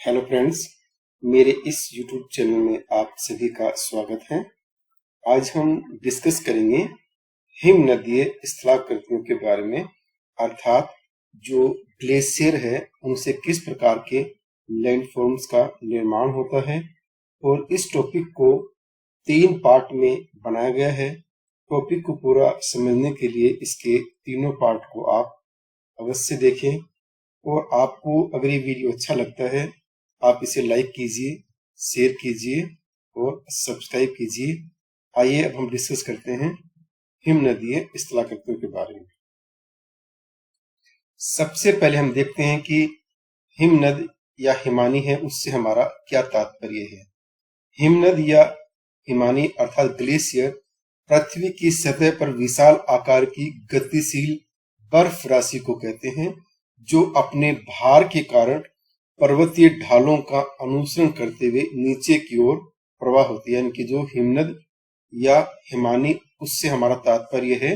Hello friends, मेरे इस YouTube channel में आप सभी का स्वागत है। आज हम डिस्कस करेंगे हिम नदीय स्थलाकृतियों के बारे में, अर्थात जो ग्लेशियर है उनसे किस प्रकार के लैंडफॉर्म्स का निर्माण होता है। और इस टॉपिक को 3 पार्ट में बनाया गया है। टॉपिक को पूरा समझने के लिए इसके तीनों पार्ट को आप अवश्य देखें। और आपको अगर ये वीडियो अच्छा लगता है, आप इसे लाइक कीजिए, शेयर कीजिए और सब्सक्राइब कीजिए। आइए अब हम डिस्कस करते हैं हिम नदीय स्थलाकृतियों के बारे में। सबसे पहले हम देखते हैं कि हिमनद या हिमानी है, उससे हमारा क्या तात्पर्य है। हिमनद या हिमानी अर्थात ग्लेशियर पृथ्वी की सतह पर विशाल आकार की गतिशील बर्फ राशि को कहते हैं, जो अपने भार के कारण पर्वतीय ढालों का अनुसरण करते हुए नीचे की ओर प्रवाह होती है। यानी कि जो हिमनद या हिमानी, उससे हमारा तात्पर्य है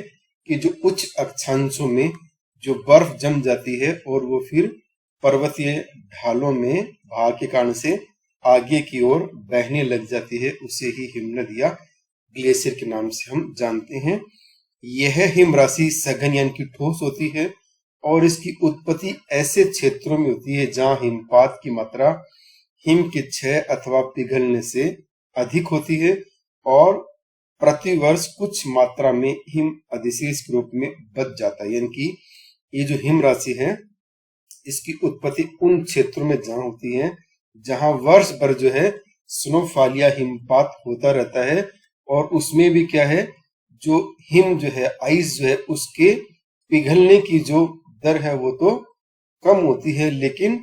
कि जो उच्च अक्षांशों में जो बर्फ जम जाती है और वो फिर पर्वतीय ढालों में भार के कारण से आगे की ओर बहने लग जाती है, उसे ही हिमनद या ग्लेशियर के नाम से हम जानते हैं। यह हिम राशि सघन यानी कि ठोस होती है और इसकी उत्पत्ति ऐसे क्षेत्रों में होती है जहां हिमपात की मात्रा हिम के क्षय अथवा पिघलने से अधिक होती है और प्रतिवर्ष कुछ मात्रा में हिम अधिशेष के रूप में बच जाता है। यानी कि ये जो हिम राशि है, इसकी उत्पत्ति उन क्षेत्रों में जहां होती है जहां वर्ष भर जो है स्नोफॉल या हिमपात होता रहता है। और उसमें भी क्या है, जो हिम जो है, आइस जो है, उसके पिघलने की जो दर है वो तो कम होती है, लेकिन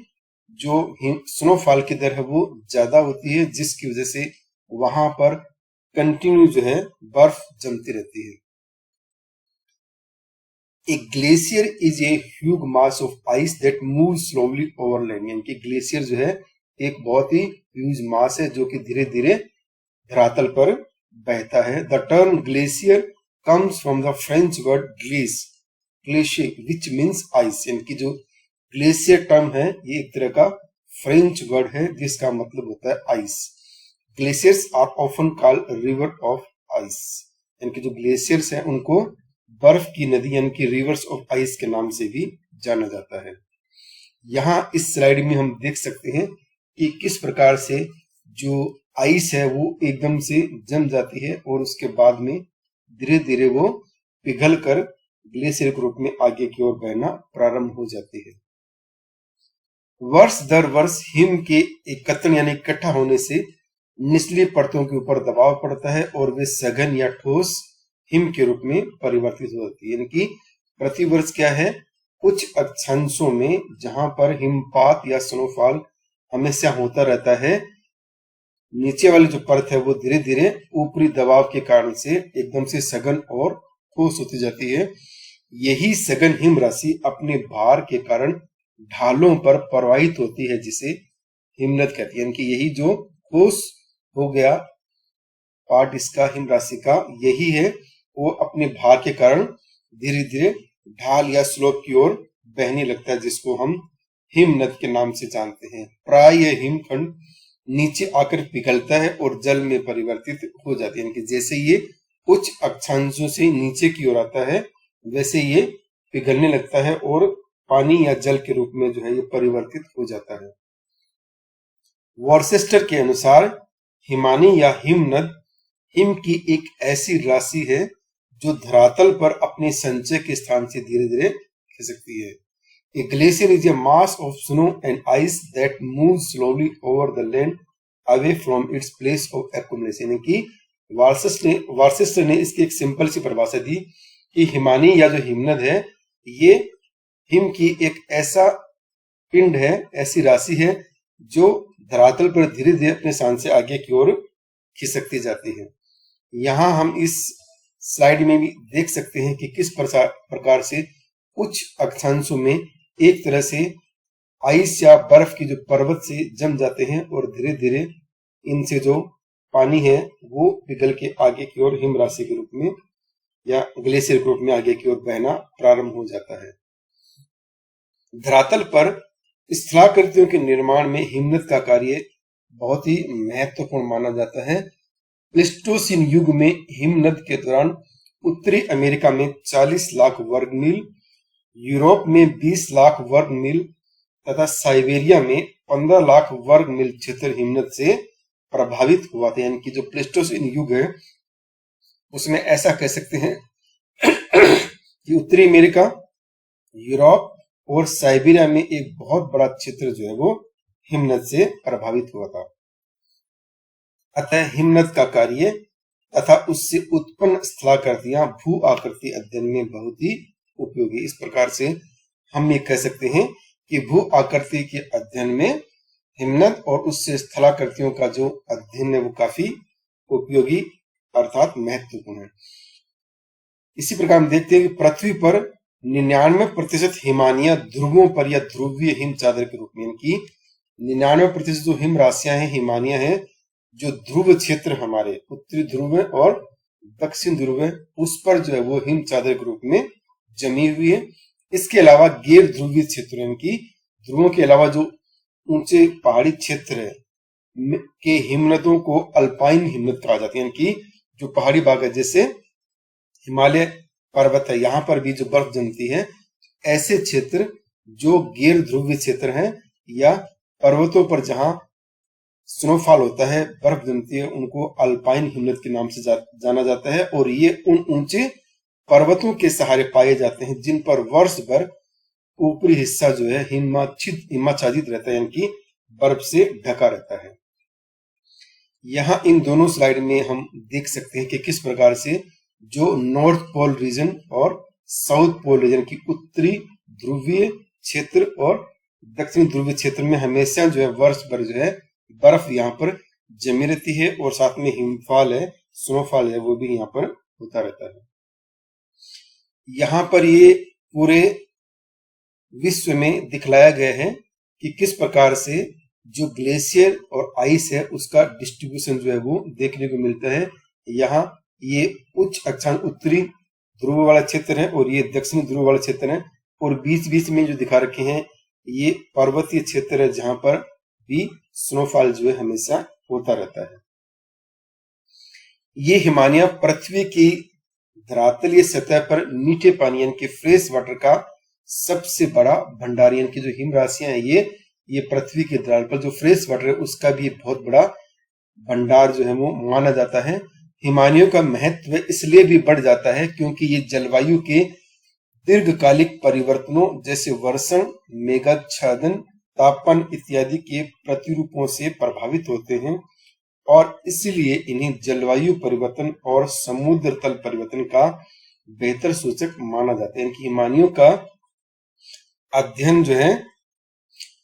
जो स्नोफॉल की दर है वो ज्यादा होती है, जिसकी वजह से वहां पर कंटिन्यू जो है बर्फ जमती रहती है। A glacier is a huge mass of ice that move slowly over land. यानी कि ग्लेशियर जो है एक बहुत ही ह्यूज मास है जो कि धीरे धीरे धरातल पर बहता है। The term glacier comes from the French word glacier which means ice. यानी कि जो ग्लेशियर टर्म है ये एक तरह का फ्रेंच वर्ड है जिसका मतलब होता है ice. Glaciers are often called river of ice. यानी कि जो ग्लेशियर्स हैं उनको बर्फ की नदी यानी कि रिवर्स ऑफ आइस के नाम से भी जाना जाता है। यहाँ इस स्लाइड में हम देख सकते हैं कि किस प्रकार से जो आइस है वो एकदम से जम जाती है और उसके बाद में धीरे धीरे वो पिघल कर ग्लेशियर के रूप में आगे की ओर बहना प्रारंभ हो जाती है। वर्ष दर वर्ष हिम के एकत्रण यानी इकट्ठा होने से निचली परतों के ऊपर दबाव पड़ता है और वे सघन या ठोस हिम के रूप में परिवर्तित हो जाती है। यानी कि प्रतिवर्ष क्या है, कुछ अक्षांशों में जहां पर हिमपात या स्नोफॉल हमेशा होता रहता है, नीचे वाली जो परत है वो धीरे धीरे ऊपरी दबाव के कारण से एकदम से सघन और ठोस होती जाती है। यही सघन हिम राशि अपने भार के कारण ढालों पर प्रवाहित होती है, जिसे हिमनद कहते हैं। यानी कि यही जो ठोस हो गया पार्ट इसका हिम राशि का, यही है वो अपने भार के कारण धीरे धीरे ढाल या स्लोप की ओर बहने लगता है, जिसको हम हिमनद के नाम से जानते हैं। प्राय यह हिमखंड नीचे आकर पिघलता है और जल में परिवर्तित हो जाती है। यानी कि जैसे ये उच्च अक्षांशों से नीचे की ओर आता है वैसे ये पिघलने लगता है और पानी या जल के रूप में जो है ये परिवर्तित हो जाता है। वॉर्सेस्टर के अनुसार हिमानी या हिमनद हिम की एक ऐसी राशि है जो धरातल पर अपने संचय के स्थान से धीरे धीरे खिसकती है। A glacier is a mass of snow and ice that moves slowly over the land away from its place of accumulation। यानी कि वार्सेस्टर ने इसकी एक सिंपल सी परिभाषा दी कि हिमानी या जो हिमनद है ये हिम की एक ऐसा पिंड है, ऐसी राशि है जो धरातल पर धीरे धीरे अपने स्थान से आगे की ओर खिसकती जाती है। यहाँ हम इस स्लाइड में भी देख सकते हैं कि किस प्रकार से उच्च अक्षांशों में एक तरह से आइस या बर्फ की जो पर्वत से जम जाते हैं और धीरे धीरे इनसे जो पानी है वो पिघल के आगे की ओर हिम राशि के रूप में या ग्लेशियर के रूप में आगे की ओर बहना प्रारंभ हो जाता है। धरातल पर स्थलाकृतियों के निर्माण में हिमनद का कार्य बहुत ही महत्वपूर्ण माना जाता है। प्लेस्टोसीन युग में हिमनद के दौरान उत्तरी अमेरिका में 40 लाख वर्ग मील, यूरोप में 20 लाख वर्ग मील तथा साइबेरिया में 15 लाख वर्ग मील क्षेत्र हिमनद से प्रभावित हुआ था। यानी कि जो प्लेस्टोसीन युग है उसमें ऐसा कह सकते हैं कि उत्तरी अमेरिका, यूरोप और साइबेरिया में एक बहुत बड़ा क्षेत्र जो है वो हिमनद से प्रभावित हुआ था। अतः हिमनद का कार्य तथा उससे उत्पन्न स्थलाकृतियां भू आकृति अध्ययन में बहुत ही उपयोगी। इस प्रकार से हम ये कह सकते हैं कि भू आकृति के अध्ययन में हिमनद और उससे स्थलाकृतियों का जो अध्ययन है वो काफी उपयोगी अर्थात महत्वपूर्ण है। इसी प्रकार हम देखते हैं कि पृथ्वी पर 99% हिमानियां ध्रुवों पर या ध्रुवीय हिम चादर के रूप में, यानी कि 99% जो हिम राशियां हैं, हिमानियां हैं, जो ध्रुव क्षेत्र हमारे उत्तरी ध्रुव और दक्षिण ध्रुव उस पर जो है वो हिम चादर के रूप में जमी हुई है। इसके अलावा गैर ध्रुवीय क्षेत्र, यानी कि ध्रुवों के अलावा जो ऊंचे पहाड़ी क्षेत्र है के हिमनदों को अल्पाइन हिमनद कहा जाता है। यानी कि जो पहाड़ी भाग है, जैसे हिमालय पर्वत है, यहाँ पर भी जो बर्फ जमती है, ऐसे क्षेत्र जो गैर ध्रुवीय क्षेत्र हैं या पर्वतों पर जहां स्नोफॉल होता है, बर्फ जमती है, उनको अल्पाइन हिमनद के नाम से जाना जाता है। और ये उन ऊंचे पर्वतों के सहारे पाए जाते हैं जिन पर वर्ष भर ऊपरी हिस्सा जो है हिमाच्छादित रहता है, यानी कि बर्फ से ढका रहता है। यहाँ इन दोनों स्लाइड में हम देख सकते हैं कि किस प्रकार से जो नॉर्थ पोल रीजन और साउथ पोल रीजन की उत्तरी ध्रुवीय क्षेत्र और दक्षिण ध्रुवीय क्षेत्र में हमेशा जो है वर्ष भर जो है बर्फ यहाँ पर जमी रहती है और साथ में हिमफॉल है, स्नोफॉल है, वो भी यहाँ पर होता रहता है। यहाँ पर ये पूरे विश्व में दिखलाया गया है कि किस प्रकार से जो ग्लेशियर और आइस है उसका डिस्ट्रीब्यूशन जो है वो देखने को मिलता है। यहाँ ये उच्च अक्षांश उत्तरी ध्रुव वाला क्षेत्र है और ये दक्षिणी ध्रुव वाला क्षेत्र है, और बीच बीच में जो दिखा रखे हैं ये पर्वतीय क्षेत्र है जहां पर भी स्नोफॉल जो है हमेशा होता रहता है। ये हिमानियां पृथ्वी की धरातलीय सतह पर मीठे पानी यानी कि फ्रेश वाटर का सबसे बड़ा भंडार, यानी कि जो हिम राशियां हैं ये पृथ्वी के धरातल पर जो फ्रेश वाटर है उसका भी बहुत बड़ा भंडार जो है वो माना जाता है। हिमानियों का महत्व इसलिए भी बढ़ जाता है क्योंकि ये जलवायु के दीर्घकालिक परिवर्तनों जैसे वर्षण, मेघाच्छादन, तापमान इत्यादि के प्रतिरूपों से प्रभावित होते हैं और इसलिए इन्हें जलवायु परिवर्तन और समुद्र तल परिवर्तन का बेहतर सूचक माना जाता है। इनकी हिमानियों का अध्ययन जो है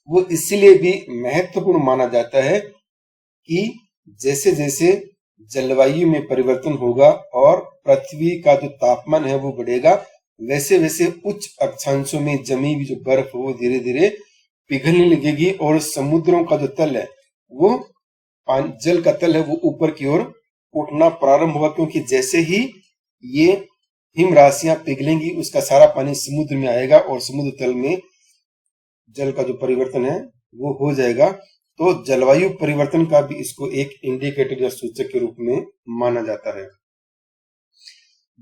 वो इसलिए भी महत्वपूर्ण माना जाता है कि जैसे जैसे जलवायु में परिवर्तन होगा और पृथ्वी का जो तापमान है वो बढ़ेगा, वैसे वैसे उच्च अक्षांशों में जमी हुई जो बर्फ वो धीरे धीरे पिघलने लगेगी और समुद्रों का जो तल है वो जल का तल है वो ऊपर की ओर उठना प्रारंभ होगा, क्योंकि जैसे ही ये हिम राशियां पिघलेंगी उसका सारा पानी समुद्र में आएगा और समुद्र तल में जल का जो परिवर्तन है वो हो जाएगा। तो जलवायु परिवर्तन का भी इसको एक इंडिकेटर या सूचक के रूप में माना जाता है।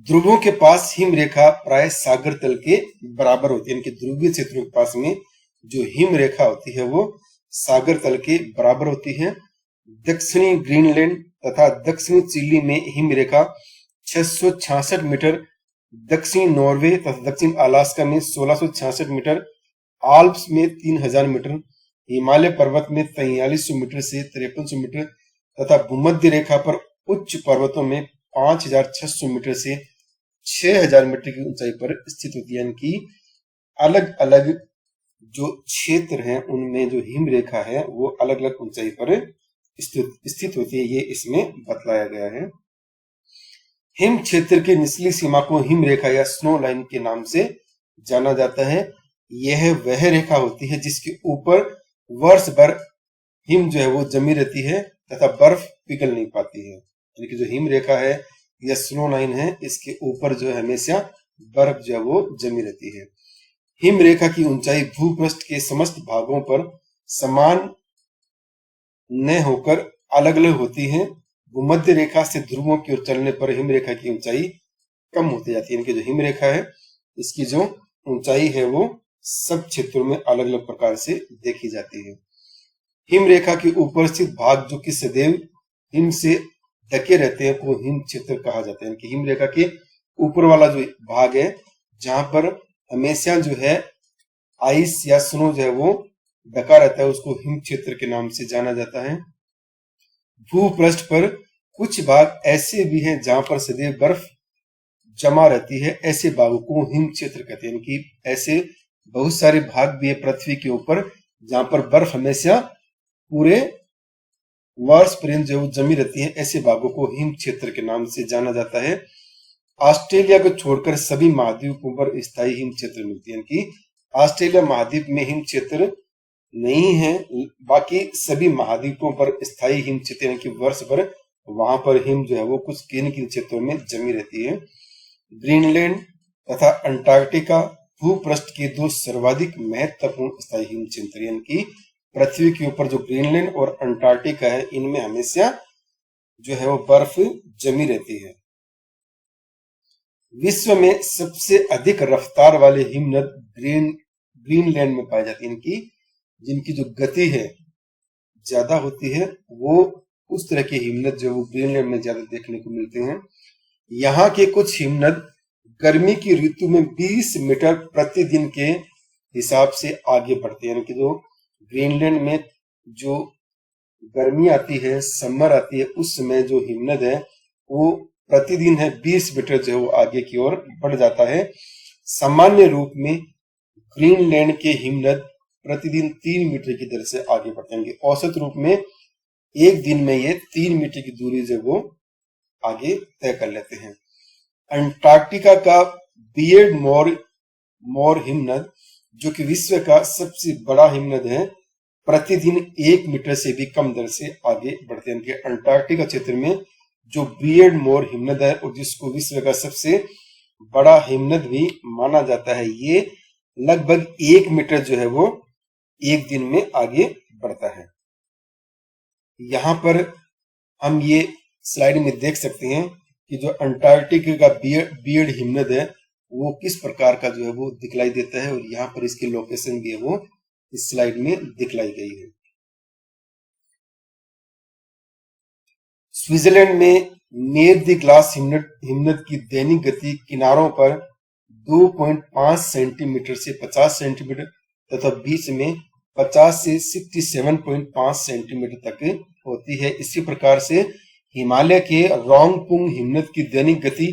ध्रुवों के पास हिम रेखा प्राय सागर तल के बराबर होती है, इनके ध्रुवीय क्षेत्रों के पास में जो हिम रेखा होती है वो सागर तल के बराबर होती है। दक्षिणी ग्रीनलैंड तथा दक्षिणी चिली में हिम रेखा 666 मीटर, दक्षिणी नॉर्वे तथा दक्षिण अलास्का में 1666 मीटर, आल्प्स में 3000 मीटर, हिमालय पर्वत में 4300 मीटर से 5300 मीटर तथा भूमध्य रेखा पर उच्च पर्वतों में 5600 मीटर से 6000 मीटर की ऊंचाई पर स्थित होती है। यानी कि अलग अलग जो क्षेत्र हैं उनमें जो हिम रेखा है वो अलग अलग ऊंचाई पर स्थित होती है, ये इसमें बतलाया गया है। हिम क्षेत्र की निचली सीमा को हिम रेखा या स्नो लाइन के नाम से जाना जाता है। यह वह रेखा होती है जिसके ऊपर वर्ष भर हिम जो है वो जमी रहती है तथा बर्फ पिघल नहीं पाती है। यानी कि जो हिम रेखा है या स्नो लाइन है इसके ऊपर जो है हमेशा बर्फ जो है वो जमी रहती है। हिम रेखा की ऊंचाई भूपृष्ठ के समस्त भागों पर समान न होकर अलग अलग होती है। भूमध्य रेखा से ध्रुवों की ओर चलने पर हिम रेखा की ऊंचाई कम होती जाती है। इनकी जो हिम रेखा है इसकी जो ऊंचाई है वो सब क्षेत्रों में अलग अलग प्रकार से देखी जाती है। हिम रेखा के ऊपर स्थित भाग जो कि सदैव हिम से ढके रहते हैं को हिम क्षेत्र कहा जाता है। कि हिम रेखा के ऊपर वाला जो भाग है जहां पर हमेशा जो है आइस या स्नो जो है वो ढका रहता है उसको हिम क्षेत्र के नाम से जाना जाता है। भूपृष्ठ पर कुछ भाग ऐसे भी हैं जहां पर सदैव बर्फ जमा रहती है, ऐसे भागों को हिम क्षेत्र कहते हैं। कि ऐसे बहुत सारे भाग भी है पृथ्वी के ऊपर जहां पर बर्फ हमेशा पूरे वर्ष पर्यंत जो जमी रहती है, ऐसे भागों को हिम क्षेत्र के नाम से जाना जाता है। ऑस्ट्रेलिया को छोड़कर सभी महाद्वीपों पर स्थायी हिम क्षेत्र मिलती है। कि ऑस्ट्रेलिया महाद्वीप में हिम क्षेत्र नहीं है, बाकी सभी महाद्वीपों पर स्थायी हिम क्षेत्र यानी कि वर्ष भर वहां पर हिम जो है वो कुछ किन किन क्षेत्रों में जमी रहती है। ग्रीनलैंड तथा अंटार्कटिका भूपृष्ठ के दो सर्वाधिक महत्वपूर्ण स्थायी हिम क्षेत्र यानी कि पृथ्वी के ऊपर जो ग्रीनलैंड और अंटार्कटिका है इनमें हमेशा जो है वो बर्फ जमी रहती है। विश्व में सबसे अधिक रफ्तार वाले हिमनद ग्रीनलैंड में पाए जाते हैं। कि जिनकी जो गति है ज्यादा होती है वो उस तरह के हिमनद जो वो ग्रीनलैंड में ज्यादा देखने को मिलते हैं। यहाँ के कुछ हिमनद गर्मी की ऋतु में 20 मीटर प्रतिदिन के हिसाब से आगे बढ़ते हैं। यानी कि जो ग्रीनलैंड में जो गर्मी आती है, समर आती है, उस समय जो हिमनद है वो प्रतिदिन है 20 मीटर जो है वो आगे की ओर बढ़ जाता है। सामान्य रूप में ग्रीनलैंड के हिमनद प्रतिदिन 3 मीटर की दर से आगे बढ़ते हैं। औसत रूप में एक दिन में ये 3 मीटर की दूरी जो वो आगे तय कर लेते हैं। अंटार्कटिका का बियर्ड मोर हिमनद जो कि विश्व का सबसे बड़ा हिमनद है प्रतिदिन 1 मीटर से भी कम दर से आगे बढ़ते हैं। अंटार्कटिका क्षेत्र में जो बियर्ड मोर हिमनद है और जिसको विश्व का सबसे बड़ा हिमनद भी माना जाता है, ये लगभग 1 मीटर जो है वो एक दिन में आगे बढ़ता है। यहाँ पर हम ये स्लाइड में देख सकते हैं कि जो अंटार्कटिका का बियर्ड हिमनद है वो किस प्रकार का जो है वो दिखलाई देता है और यहाँ पर इसकी लोकेशन भी है वो इस स्लाइड में दिखलाई गई है। स्विट्जरलैंड में नेर द ग्लास हिमनद की दैनिक गति किनारों पर 2.5 सेंटीमीटर से 50 सेंटीमीटर तथा बीच में 50 से 67.5 सेंटीमीटर तक होती है। इसी प्रकार से हिमालय के रोंगपुंग हिमनद की दैनिक गति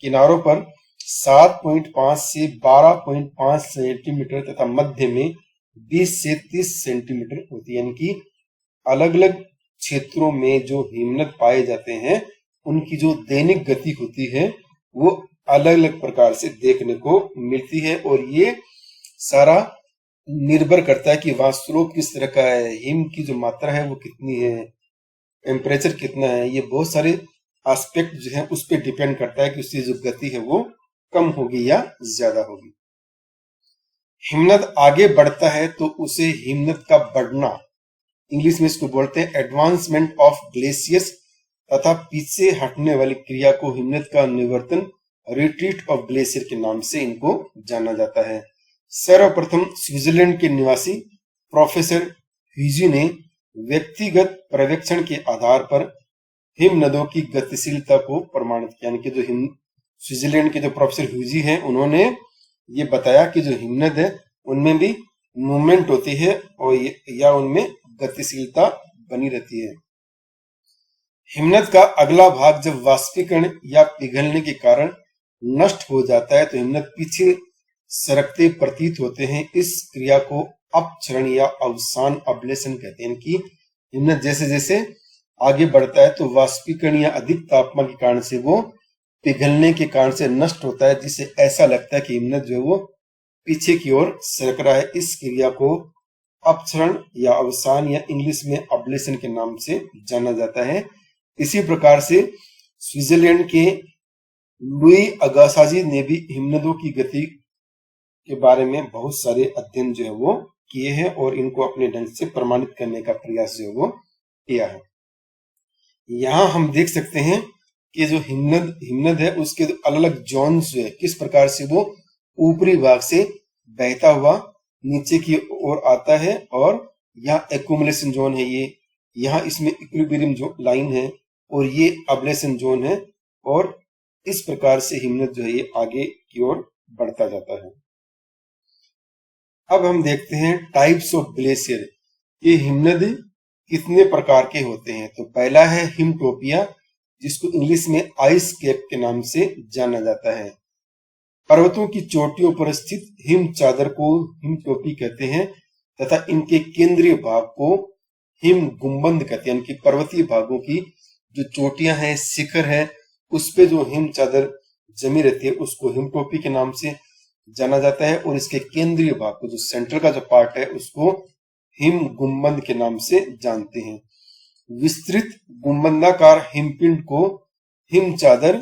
किनारों पर 7.5 से 12.5 सेंटीमीटर तथा मध्य में 20 से 30 सेंटीमीटर होती है। यानी कि अलग अलग क्षेत्रों में जो हिमनद पाए जाते हैं उनकी जो दैनिक गति होती है वो अलग अलग प्रकार से देखने को मिलती है और ये सारा निर्भर करता है कि वहां स्लोप किस तरह का है, हिम की जो मात्रा है वो कितनी है, टेम्परेचर कितना है, ये बहुत सारे एस्पेक्ट जो है उस पर डिपेंड करता है कि उसकी जो गति है वो कम होगी या ज्यादा होगी। हिमनद आगे बढ़ता है तो उसे हिमनद का बढ़ना, इंग्लिश में इसको बोलते हैं एडवांसमेंट ऑफ ग्लेशियर्स, तथा पीछे हटने वाली क्रिया को हिमनद का निवर्तन रिट्रीट ऑफ ग्लेशियर के नाम से इनको जाना जाता है। सर्वप्रथम स्विट्जरलैंड के निवासी प्रोफेसर ह्यूजी ने व्यक्तिगत पर्यवेक्षण के आधार पर हिमनदों की गतिशीलता को प्रमाणित किया। यानी कि जो स्विट्जरलैंड के जो प्रोफेसर ह्यूजी हैं उन्होंने ये बताया कि जो हिमनद है उनमें भी मूवमेंट होती है और या उनमें गतिशीलता बनी रहती है। हिमनद का अगला भाग जब वाष्पीकरण या पिघलने के कारण नष्ट हो जाता है तो हिमनद पीछे सरकते प्रतीत होते हैं। इस क्रिया को अपक्षरण या अवसान अब्लेशन कहते हैं। कि हिमनद जैसे जैसे आगे बढ़ता है तो वाष्पीकरण या अधिक तापमान के कारण से वो पिघलने के कारण से नष्ट होता है, जिससे ऐसा लगता है कि हिमनद जो है वो पीछे की ओर सरक रहा है। इस क्रिया को अपक्षरण या अवसान या इंग्लिश में अब्लेशन के नाम से जाना जाता है। इसी प्रकार से स्विट्जरलैंड के लुई अगासाजी ने भी हिमनदों की गति के बारे में बहुत सारे अध्ययन जो है वो किए हैं और इनको अपने ढंग से प्रमाणित करने का प्रयास जो है वो किया है। यहाँ हम देख सकते हैं कि जो हिमनद है उसके अलग अलग जोन्स जो है किस प्रकार से वो ऊपरी भाग से बहता हुआ नीचे की ओर आता है, और यहाँ एक्यूमुलेशन जोन है, ये यहाँ इसमें इक्विलिब्रियम जो लाइन है, और ये अब्लेशन जोन है, और इस प्रकार से हिमनद जो है ये आगे की ओर बढ़ता जाता है। अब हम देखते हैं टाइप्स ऑफ ग्लेशियर, ये हिमनद कितने प्रकार के होते हैं। तो पहला है हिमटोपिया, जिसको इंग्लिश में आइस कैप के नाम से जाना जाता है। पर्वतों की चोटियों पर स्थित हिम चादर को हिमटोपी कहते हैं तथा इनके केंद्रीय भाग को हिम गुंबद कहते हैं। इनकी पर्वतीय भागों की जो चोटियां हैं, शिखर है, उस पे जो हिम चादर जमी रहती है उसको हिमटोपी के नाम से जाना जाता है, और इसके केंद्रीय भाग को, जो सेंटर का जो पार्ट है, उसको हिम गुंबद के नाम से जानते हैं। विस्तृत गुंबदाकार हिमपिंड को हिम चादर,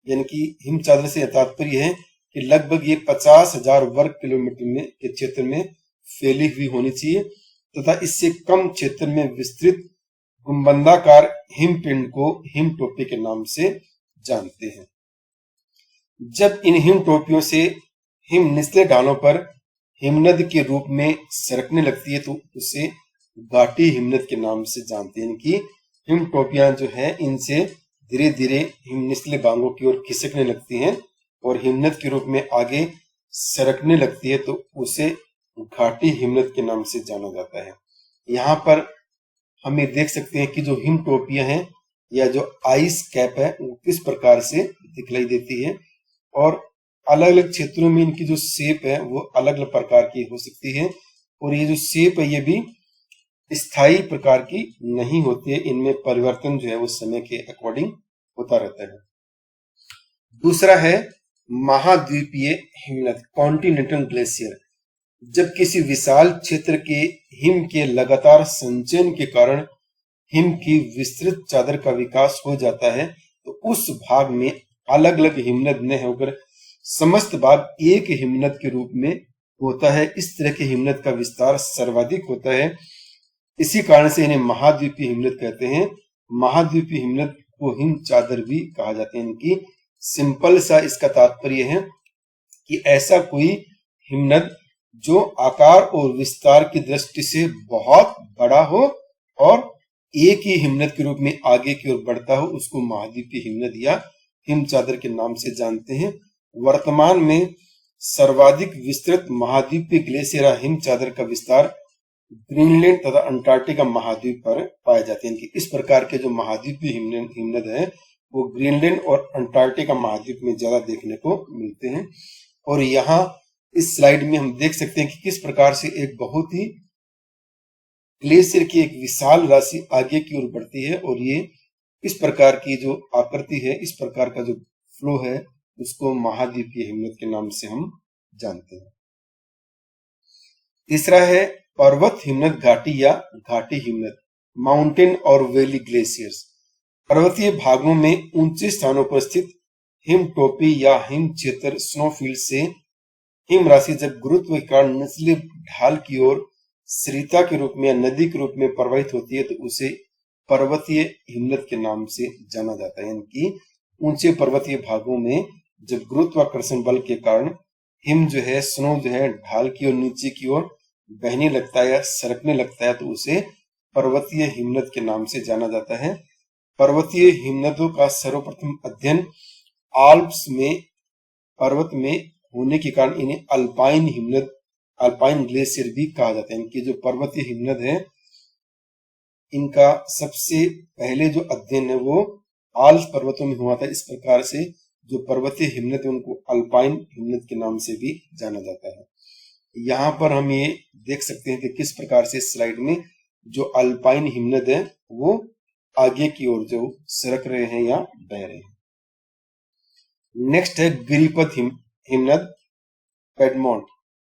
यानी कि हिम चादर से तात्पर्य है कि लगभग ये 50,000 वर्ग किलोमीटर में के क्षेत्र में फैली हुई होनी चाहिए तथा इससे कम क्षेत्र में विस्तृत गुंबदाकार हिमपिंड को हिमटोपी के नाम से जानते हैं। जब इन हिम टोपियों से हिम निचले ढालों पर हिमनद के रूप में सरकने लगती है तो उसे घाटी हिमनद के नाम से जानते हैं। कि हिम टोपियां जो है इनसे धीरे धीरे हिम निचले भागों की ओर खिसकने लगती हैं और हिमनद के रूप में आगे सरकने लगती है तो उसे घाटी हिमनद के नाम से जाना जाता है। यहाँ पर हम ये देख सकते हैं कि जो हिम टोपियां हैं या जो आइस कैप है वो किस प्रकार से दिखलाई देती है, और अलग अलग क्षेत्रों में इनकी जो शेप है वो अलग अलग प्रकार की हो सकती है, और ये जो शेप है ये भी स्थायी प्रकार की नहीं होती है, इनमें परिवर्तन जो है वो समय के अकॉर्डिंग होता रहता है। दूसरा है महाद्वीपीय हिमनद, कॉन्टिनेंटल ग्लेशियर। जब किसी विशाल क्षेत्र के हिम के लगातार संचयन के कारण हिम की विस्तृत चादर का विकास हो जाता है तो उस भाग में अलग अलग हिमनद न होकर समस्त भाग एक हिमनद के रूप में होता है। इस तरह के हिमनद का विस्तार सर्वाधिक होता है, इसी कारण से इन्हें महाद्वीपीय हिमनद कहते हैं। महाद्वीपीय हिमनद को हिम चादर भी कहा जाता है। इनकी सिंपल सा इसका तात्पर्य है कि ऐसा कोई हिमनद जो आकार और विस्तार की दृष्टि से बहुत बड़ा हो और एक ही हिमनद के रूप में आगे की ओर बढ़ता हो उसको महाद्वीपीय हिमनद या हिम चादर के नाम से जानते हैं। वर्तमान में सर्वाधिक विस्तृत महाद्वीपीय ग्लेशियर हिम चादर का विस्तार ग्रीनलैंड तथा अंटार्कटिका महाद्वीप पर पाए जाते हैं। इस प्रकार के जो महाद्वीपीय हिमनद है वो ग्रीनलैंड और अंटार्कटिका महाद्वीप में ज्यादा देखने को मिलते हैं। और यहाँ इस स्लाइड में हम देख सकते हैं कि किस प्रकार से एक बहुत ही ग्लेशियर की एक विशाल राशि आगे की ओर बढ़ती है, और ये इस प्रकार की जो आकृति है, इस प्रकार का जो फ्लो है उसको महाद्वीपीय हिमनद के नाम से हम जानते हैं। तीसरा है पर्वत हिमनद घाटी या घाटी हिमनद, माउंटेन और वैली ग्लेशियर्स। पर्वतीय भागों में ऊंचे स्थानों पर स्थित हिम टोपी या हिम क्षेत्र स्नोफील्ड से हिम राशि जब गुरुत्व के कारण निचले ढाल की ओर सरिता के रूप में या नदी के रूप में प्रवाहित होती है तो उसे पर्वतीय हिमनद के नाम से जाना जाता है। यानी कि ऊंचे पर्वतीय भागों में जब गुरुत्वाकर्षण बल के कारण हिम जो है, स्नो जो है, ढाल की ओर नीचे की ओर बहने लगता है या सरकने लगता है तो उसे पर्वतीय हिमनद के नाम से जाना जाता है। पर्वतीय हिमनदों का सर्वप्रथम अध्ययन आल्प्स में पर्वत में होने के कारण इन्हें अल्पाइन हिमनद, अल्पाइन ग्लेशियर भी कहा जाता है। इनकी जो पर्वतीय हिमनद है इनका सबसे पहले जो अध्ययन है वो आल्प्स पर्वतों में हुआ था। इस प्रकार से जो पर्वतीय हिमनद है उनको अल्पाइन हिमनद के नाम से भी जाना जाता है। यहाँ पर हम ये देख सकते हैं कि किस प्रकार से स्लाइड में जो अल्पाइन हिमनद है वो आगे की ओर जो सरक रहे हैं या बह रहे हैं। नेक्स्ट है गिरिपथ हिमनद, पेडमोंट।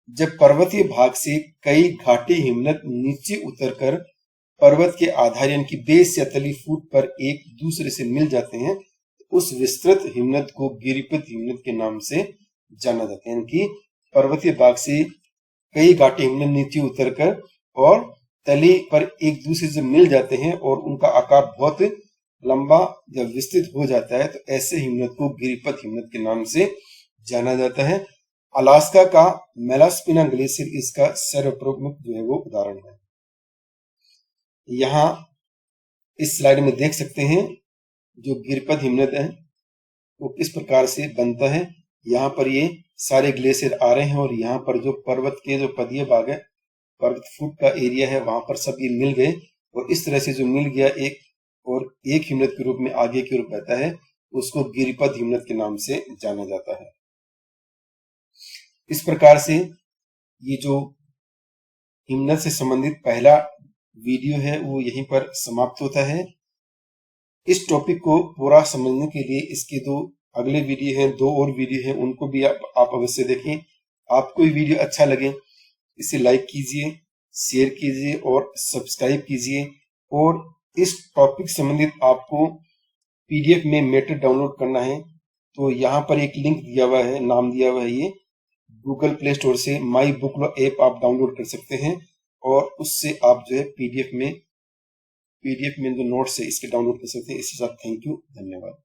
जब पर्वतीय भाग से कई घाटी हिमनद नीचे उतरकर पर्वत के आधार यानी कि बेस या तली फुट पर एक दूसरे से मिल जाते हैं तो उस विस्तृत हिमनद को गिरिपथ हिमनद के नाम से जाना जाता है। यानी कि पर्वतीय भाग से कई घाटी हिमनद नीचे उतरकर और तली पर एक दूसरे से मिल जाते हैं और उनका आकार बहुत लंबा जब विस्तृत हो जाता है तो ऐसे हिमनद को गिरिपथ हिमनद के नाम से जाना जाता है। अलास्का का मेलास्पिना ग्लेशियर इसका सर्वप्रमुख जो है वो उदाहरण है। यहाँ इस स्लाइड में देख सकते हैं जो गिरिपथ हिमनद है वो किस प्रकार से बनता है। यहाँ पर ये सारे ग्लेशियर आ रहे हैं और यहाँ पर जो पर्वत के जो पदीय भाग है, पर्वत फुट का एरिया है, वहां पर सब ये मिल गए और इस तरह से जो मिल गया एक हिमनद के रूप में आगे की ओर बहता है, उसको गिरिपथ हिमनद के नाम से जाना जाता है। इस प्रकार से ये जो हिमनद से संबंधित पहला वीडियो है वो यहीं पर समाप्त होता है। इस टॉपिक को पूरा समझने के लिए इसके दो अगले वीडियो हैं, दो और वीडियो हैं, उनको भी आप अवश्य देखें। आपको ये वीडियो अच्छा लगे इसे लाइक कीजिए, शेयर कीजिए और सब्सक्राइब कीजिए। और इस टॉपिक संबंधित आपको पीडीएफ में मैटर डाउनलोड करना है तो यहाँ पर एक लिंक दिया हुआ है, नाम दिया हुआ है, ये गूगल प्ले स्टोर से माई बुकलो ऐप आप डाउनलोड कर सकते हैं और उससे आप जो है पीडीएफ में जो नोट्स है इसके डाउनलोड कर सकते हैं। इसके साथ थैंक यू, धन्यवाद।